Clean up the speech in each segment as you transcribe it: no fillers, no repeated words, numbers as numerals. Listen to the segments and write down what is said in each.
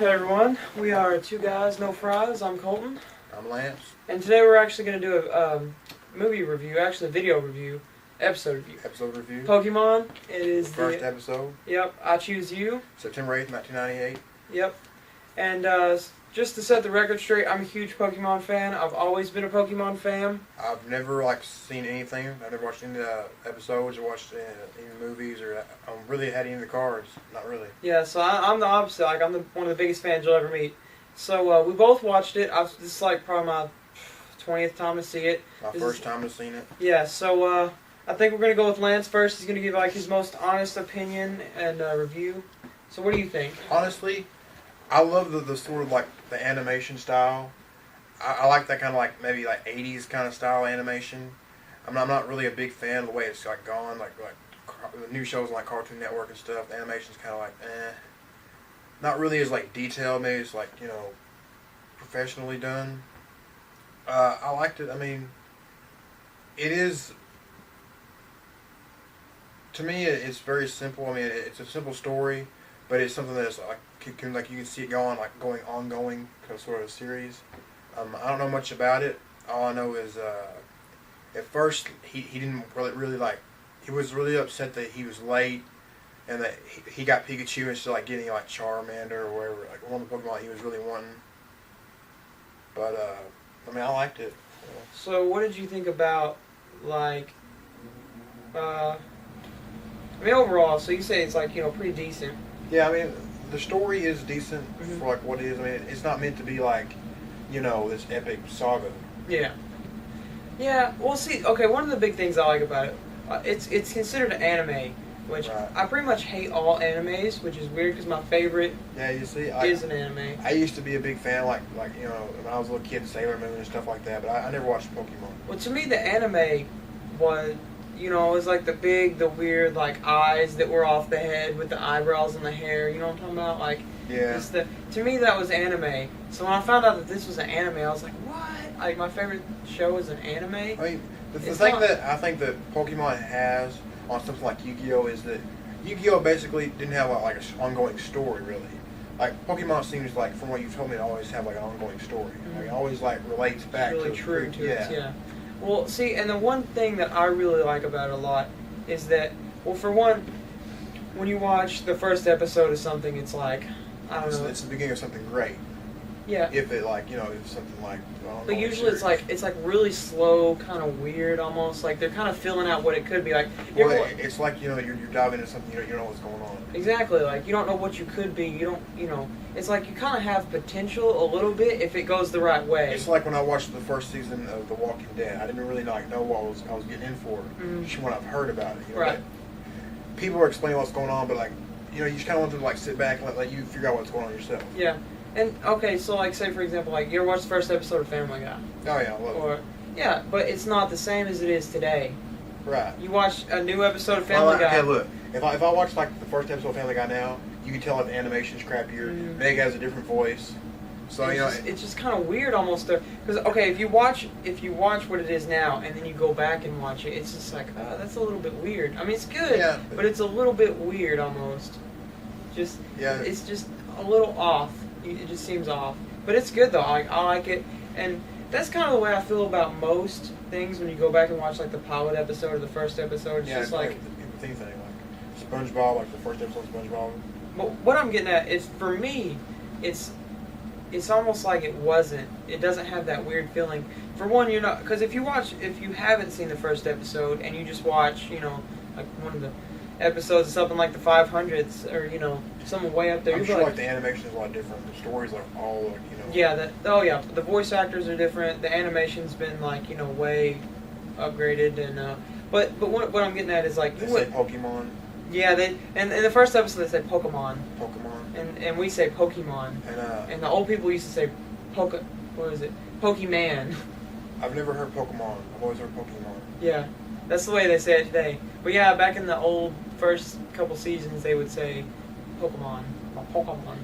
Hey everyone, we are Two Guys, No Fries. I'm Colton. I'm Lance. And today we're actually going to do a movie review, actually a video review, episode review. Episode review. Pokemon. It is the first episode. Yep, I Choose You. September 8th, 1998. Yep. And just to set the record straight, I'm a huge Pokemon fan. I've always been a Pokemon fan. I've never seen anything. I've never watched any of the episodes or watched any movies or really had any of the cards. Not really. Yeah, so I'm the opposite. I'm one of the biggest fans you'll ever meet. So we both watched it. This is probably my 20th time to see it. My first time to seen it. Yeah, so I think we're going to go with Lance first. He's going to give his most honest opinion and review. So what do you think? Honestly, I love the sort of the animation style. I like that kind of maybe 80s kind of style animation. I'm not really a big fan of the way it's gone, like the new shows like Cartoon Network and stuff. The animation's kind of not really as detailed. Maybe it's professionally done. I liked it. I mean, it is, to me, it's very simple. I mean, it's a simple story, but it's something that's you can see it going ongoing sort of series. I don't know much about it. All I know is at first he didn't really he was really upset that he was late and that he got Pikachu instead of getting Charmander or whatever, one of the Pokemon he was really wanting. But I mean, I liked it. So what did you think about overall? So you say it's pretty decent. Yeah, I mean, the story is decent for what it is. I mean, it's not meant to be this epic saga. Yeah. Yeah. Well, see, okay. One of the big things I like about it, it's considered an anime, which right. I pretty much hate all animes, which is weird because my favorite you see, is an anime. I used to be a big fan, when I was a little kid, Sailor Moon and stuff like that. But I never watched Pokemon. Well, to me, the anime was. It was the weird, eyes that were off the head with the eyebrows and the hair. You know what I'm talking about? Yeah. To me, that was anime. So when I found out that this was an anime, I was like, what? My favorite show is an anime? I mean, the thing that I think that Pokemon has on something like Yu-Gi-Oh! Is that Yu-Gi-Oh! Basically didn't have, an ongoing story, really. Pokemon seems from what you've told me, to always have, an ongoing story. Mm-hmm. It always, relates back it's really to true to it, yeah. yeah. Well, see, and the one thing that I really like about it a lot is that, well, for one, when you watch the first episode of something, it's I don't know. It's the beginning of something great. Yeah. If it if something But usually it's really slow, kind of weird almost. They're kind of filling out what it could be. It's you're diving into something you don't know what's going on. Exactly. You don't know what you could be. You don't. It's you kind of have potential a little bit if it goes the right way. It's when I watched the first season of The Walking Dead. I didn't really know what I was getting in for. Just when I've heard about it. Right. People are explaining what's going on, but you just kind of want them to sit back and let you figure out what's going on yourself. Yeah. And okay, so say for example, you ever watched the first episode of Family Guy? Oh yeah, I love it. Yeah, but it's not the same as it is today. Right. You watch a new episode of Family Guy. Hey, look, if I watch the first episode of Family Guy now, you can tell that the animation's crappier. Meg has a different voice, so it's just kind of weird almost there. Because if you watch what it is now and then you go back and watch it, it's just that's a little bit weird. I mean, it's good, but it's a little bit weird almost. It's just a little off. It just seems off, but it's good though. I like it, and that's kind of the way I feel about most things when you go back and watch the pilot episode or the first episode. It's just the thing, SpongeBob, the first episode of SpongeBob. But what I'm getting at is, for me, it's almost like it wasn't. It doesn't have that weird feeling. For one, you're not, because if you haven't seen the first episode and you just watch, one of the episodes of something like the 500s or something way up there. I'm sure the animation is a lot different. The stories are all Yeah. The voice actors are different. The animation's been way upgraded and but what I'm getting at is they say Pokemon. Yeah, and in the first episode they say Pokemon. Pokemon. And we say Pokemon. And the old people used to say Pokemon. I've never heard Pokemon. I've always heard Pokemon. Yeah. That's the way they say it today. But yeah, back in the old first couple seasons, they would say Pokemon. Pokemon.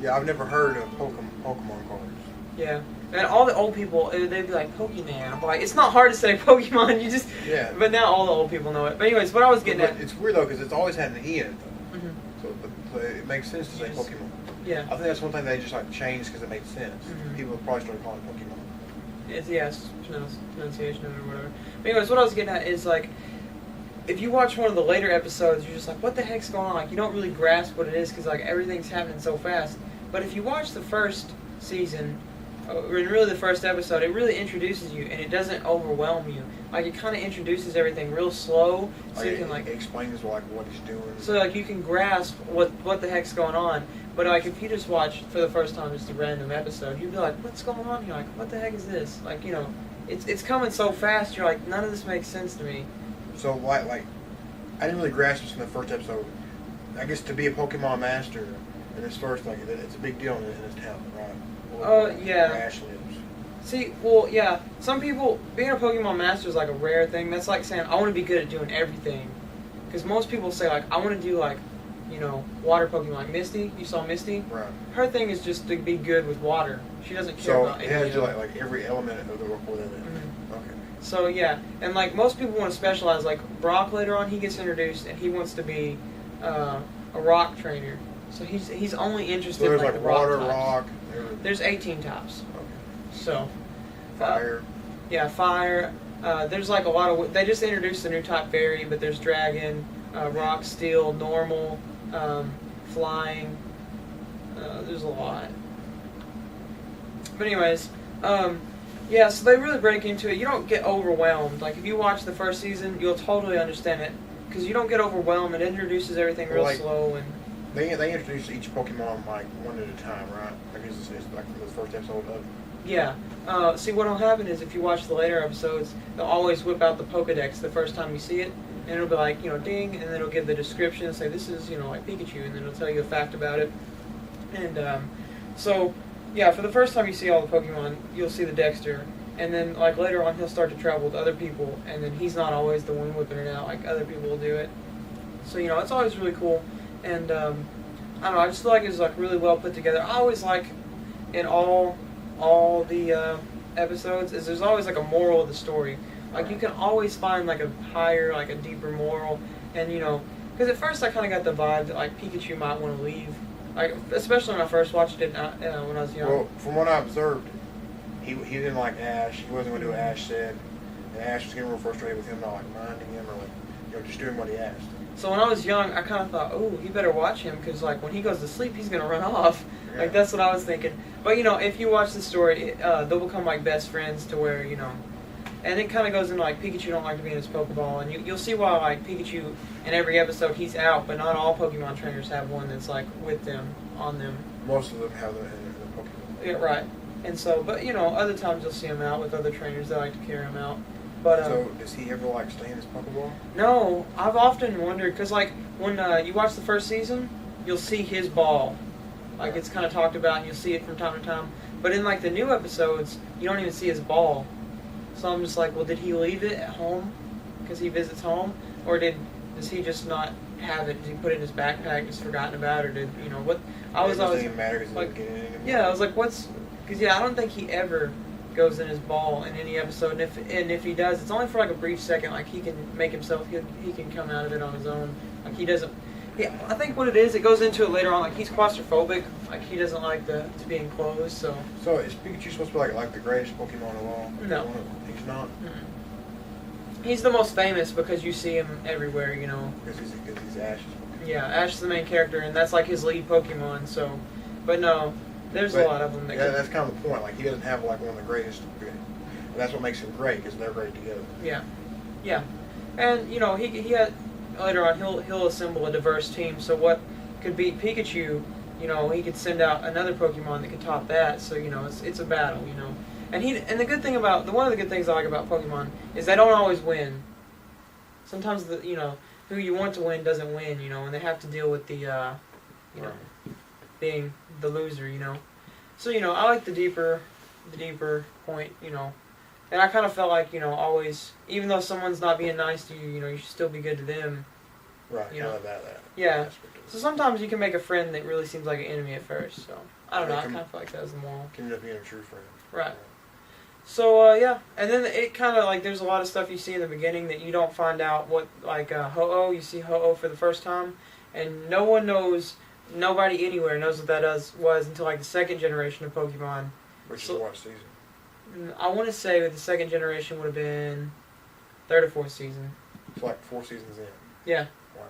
Yeah, I've never heard of Pokemon cards. Yeah. And all the old people, they'd be like, Pokemon. I'm it's not hard to say Pokemon, you just... Yeah. But now all the old people know it. But anyways, what I was getting at... It's weird, though, because it's always had an E in it, though. Mm-hmm. So but it makes sense to say Pokemon. Yeah. I think that's one thing they just like changed because it made sense. People probably started calling it Pokemon. It's pronunciation of it or whatever. But anyways, what I was getting at is like, if you watch one of the later episodes, you're just like, what the heck's going on? Like, you don't really grasp what it is because like everything's happening so fast. But if you watch the first season, or really the first episode, it really introduces you and it doesn't overwhelm you. Like, it kind of introduces everything real slow, so you can like it explains like what he's doing. So like you can grasp what the heck's going on. But like if you just watch for the first time just a random episode, you'd be like, what's going on here? Like, what the heck is this? Like, you know, it's coming so fast. You're like, none of this makes sense to me. So like I didn't really grasp this in the first episode. I guess to be a Pokemon master in this first, like, it's a big deal in this town, right? Oh, yeah. Where Ash lives. See, well, yeah, some people, being a Pokemon master is like a rare thing. That's like saying, I want to be good at doing everything. Because most people say, like, I want to do, like, you know, water Pokemon. Like Misty, you saw Misty? Right. Her thing is just to be good with water. She doesn't care about anything. So it has to do, like every element of the within it. Okay. So, yeah, and, like, most people want to specialize. Like, Brock later on, he gets introduced, and he wants to be a rock trainer. So he's only interested in like the water, rock types. There's 18 types. Okay. So fire. Yeah, fire. There's like a lot of. They just introduced a new type fairy, but there's dragon, rock, steel, normal, flying. There's a lot. But anyways, yeah. So they really break into it. You don't get overwhelmed. Like if you watch the first season, you'll totally understand it because you don't get overwhelmed. It introduces everything real slow and. They introduce each Pokemon like one at a time, right? Like it's like from the first episode up. Yeah. See, what'll happen is if you watch the later episodes, they'll always whip out the Pokedex the first time you see it, and it'll be like, you know, ding, and then it'll give the description and say this is, you know, like Pikachu, and then it'll tell you a fact about it. And so, yeah, for the first time you see all the Pokemon, you'll see the Dexter, and then like later on he'll start to travel with other people, and then he's not always the one whipping it out, like other people will do it. So, you know, it's always really cool. And I don't know, I just feel like it's like really well put together. I always like in all the episodes is there's always like a moral of the story. Like you can always find like a higher, like a deeper moral. And you know, because at first I kind of got the vibe that like Pikachu might want to leave. Like especially when I first watched it when I was young. Well, from what I observed, he didn't like Ash. He wasn't going to do what Ash said, and Ash was getting real frustrated with him not like minding him or like just doing what he asked. So when I was young, I kind of thought, oh, he better watch him because, like, when he goes to sleep, he's going to run off. Yeah. Like, that's what I was thinking. But, you know, if you watch the story, they'll become, like, best friends to where, you know... And it kind of goes into, like, Pikachu don't like to be in his Pokeball. And you'll see why, like, Pikachu, in every episode, he's out. But not all Pokemon trainers have one that's, like, with them, on them. Most of them have them in the Pokemon. Yeah, right. And so, but, you know, other times you'll see him out with other trainers that like to carry him out. But, so, does he ever, like, stay in his Pokeball? No, I've often wondered, because, like, when you watch the first season, you'll see his ball. Like, it's kind of talked about, and you'll see it from time to time. But in, like, the new episodes, you don't even see his ball. So I'm just like, well, did he leave it at home because he visits home? Or does he just not have it? Did he put it in his backpack, just forgotten about it? Or did, you know, what? I was always, like, yeah, I was like, what's... Because, yeah, I don't think he ever... goes in his ball in any episode, and if he does, it's only for like a brief second. Like he can make himself, he can come out of it on his own. Like he doesn't. Yeah, I think what it is, it goes into it later on. Like he's claustrophobic. Like he doesn't like to be enclosed. So is Pikachu supposed to be like the greatest Pokemon of all? No, he's not. Mm-hmm. He's the most famous because you see him everywhere. You know. Because he's Ash's Pokemon. Yeah, Ash is the main character, and that's like his lead Pokemon. So, but no. There's a lot of them. That's kind of the point. Like he doesn't have like one of the greatest. And that's what makes him great, because they're great together. Yeah, yeah, and you know he had later on he'll assemble a diverse team. So what could beat Pikachu, you know, he could send out another Pokemon that could top that. So you know it's a battle, you know. And the good thing about one of the good things I like about Pokemon is they don't always win. Sometimes who you want to win doesn't win, you know, and they have to deal with the know, being the loser, you know. So, you know, I like the deeper point, you know. And I kind of felt like, you know, always, even though someone's not being nice to you, you know, you should still be good to them. Right, you know. that. Yeah. So sometimes you can make a friend that really seems like an enemy at first, so. I don't know, I kind of feel like that was the moral. Can end up being a true friend. Right. So, yeah. And then it kind of, like, there's a lot of stuff you see in the beginning that you don't find out what, like, Ho-Oh, you see Ho-Oh for the first time. and nobody anywhere knows what that was until like the second generation of Pokemon. Which is what season? I want to say that the second generation would have been third or fourth season. It's like 4 seasons in. Yeah. Wow.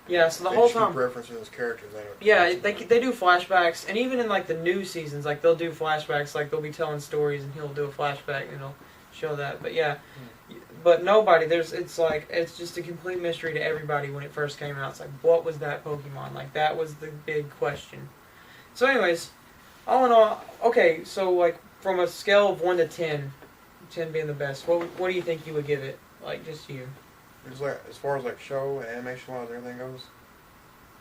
Yeah, so the whole time. They referencing those characters. They do flashbacks, and even in like the new seasons, like they'll do flashbacks, like they'll be telling stories, and he'll do a flashback, and it'll show that. But yeah, but nobody. It's just a complete mystery to everybody when it first came out. It's like, what was that Pokemon? Like that was the big question. So, anyways, all in all, okay. So like from a scale of 1 to 10, 10 being the best, what do you think you would give it? Like just you. It's like, as far as like show and animation wise, everything goes,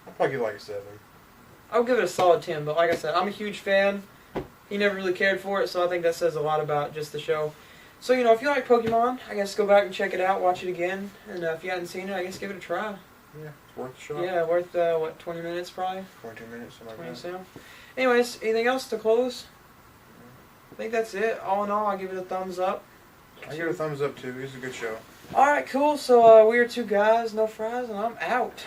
I'll probably give it like a 7. I'll give it a solid 10, but like I said, I'm a huge fan. He never really cared for it, so I think that says a lot about just the show. So, if you like Pokemon, I guess go back and check it out, watch it again, and if you hadn't seen it, I guess give it a try. Yeah, it's worth the shot. Yeah, worth, 20 minutes probably? 22 minutes, something 20 like that. Anyways, anything else to close? I think that's it. All in all, I give it a thumbs up. I give it a thumbs up too. It's a good show. Alright, cool. So, we are 2 guys, no fries, and I'm out.